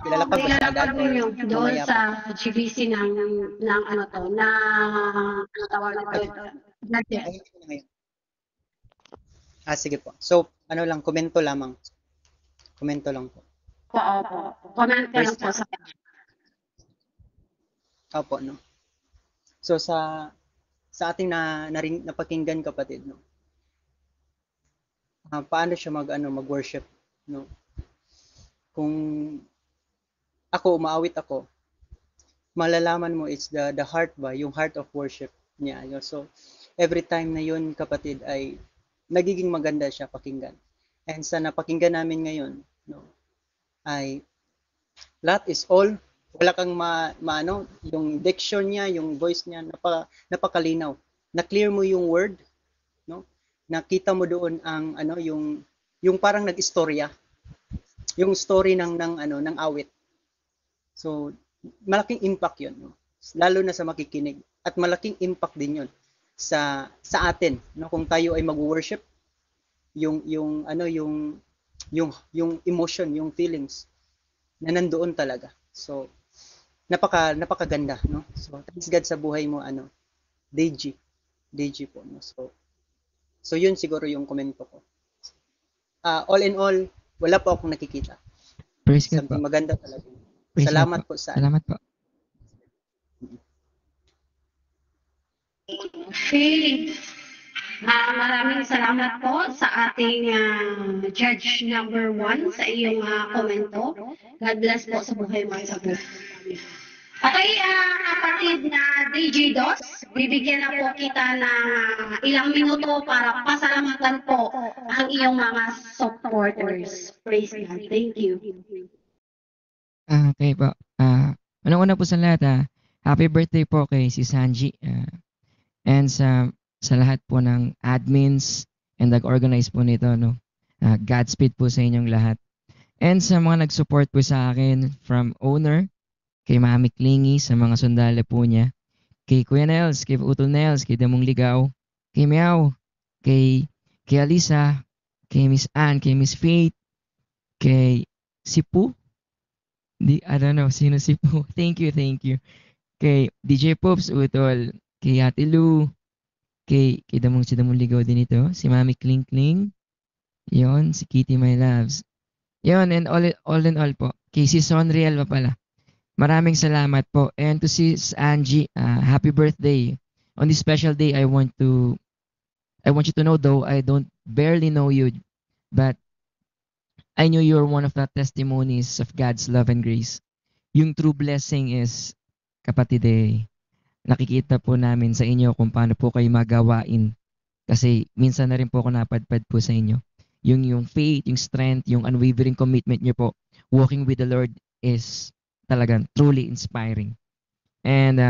Ilalapag ba siya agad Ilalapag or ninyo doon mamaya sa pa? GBC ng ano to, na ano tawag Ay, nito, budget. ay, hindi ko na ngayon. Sige po. So, ano lang, komento lamang. Komento lang po. Opo. Comment ka lang Verse po na. sa Opo, no. So, sa ating napakinggan kapatid, no. Paano siya mag-worship, no. Kung umaawit ako, malalaman mo it's the heart ba, yung heart of worship niya. So, every time na yun kapatid ay nagiging maganda siya pakinggan. And sa napakinggan namin ngayon, no, ay lahat is all, wala kang maano, yung diction niya, yung voice niya, napakalinaw. Na-clear mo yung word, no? Nakita mo doon ang yung parang nag-istorya, yung story ng awit. So, malaking impact 'yon, no? Lalo na sa makikinig. At malaking impact din 'yon sa atin, no? Kung tayo ay mag-worship, yung emotion, yung feelings na nandoon talaga. So, napakaganda, no? So, thanks God sa buhay mo, Deji. Deji po, no? So yun siguro yung komento ko. All in all, wala po akong nakikita. Praise God po. Something maganda talaga. Praise God Salamat po sa Salamat po. Faith. Maraming salamat po sa ating judge number 1 sa iyong komento. God bless po sa buhay mo sa buhay. Okay, kapatid na DJ Dos, bibigyan na po kita ng ilang minuto para pasalamatan po ang iyong mga supporters. Praise God. Thank you. Okay po. Unang-una po sa lahat, happy birthday po kay si Sanji. And sa lahat po ng admins and nag-organize po nito, no. Godspeed po sa inyong lahat. And sa mga nag-support po sa akin from owner, kay Mami Klingy, sa mga sundalo po niya, kay Kuya Nels, kay Utol Nels, kay Damong Ligaw, kay Meow, kay Alisa, kay Miss Ann, kay Miss Faith, kay si Poo. I don't know sino si Poo. Thank you. Kay DJ Pops, Utol, kay Ate Lou, kay si Damong Ligaw din ito, si Mami Kling Kling, yon, si Kitty My Loves. Yon, and all in all po, kay si Sonriel pa pala. Maraming salamat po. And to Sis Angie, happy birthday. On this special day, I want you to know, though I don't barely know you, but I knew you're one of the testimonies of God's love and grace. Yung true blessing is, kapatid, nakikita po namin sa inyo kung paano po kayo magawain. Kasi minsan na rin po ako napadpad po sa inyo. Yung faith, yung strength, yung unwavering commitment nyo po, walking with the Lord is talagang truly inspiring. And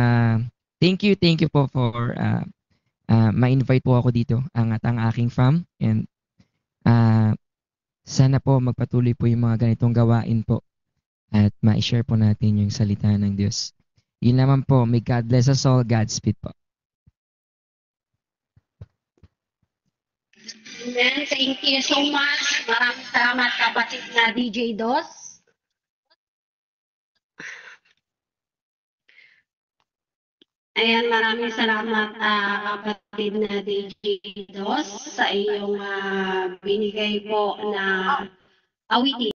thank you po for ma-invite po ako dito ang aking fam. And sana po magpatuloy po yung mga ganitong gawain po at ma-share po natin yung salita ng Diyos. Yun naman po. May God bless us all. Godspeed po. Amen. Thank you so much. Maraming salamat kapatid na DJ Dos. Ayan, maraming salamat kapatid na DJ Dos sa iyong binigay po na awitin.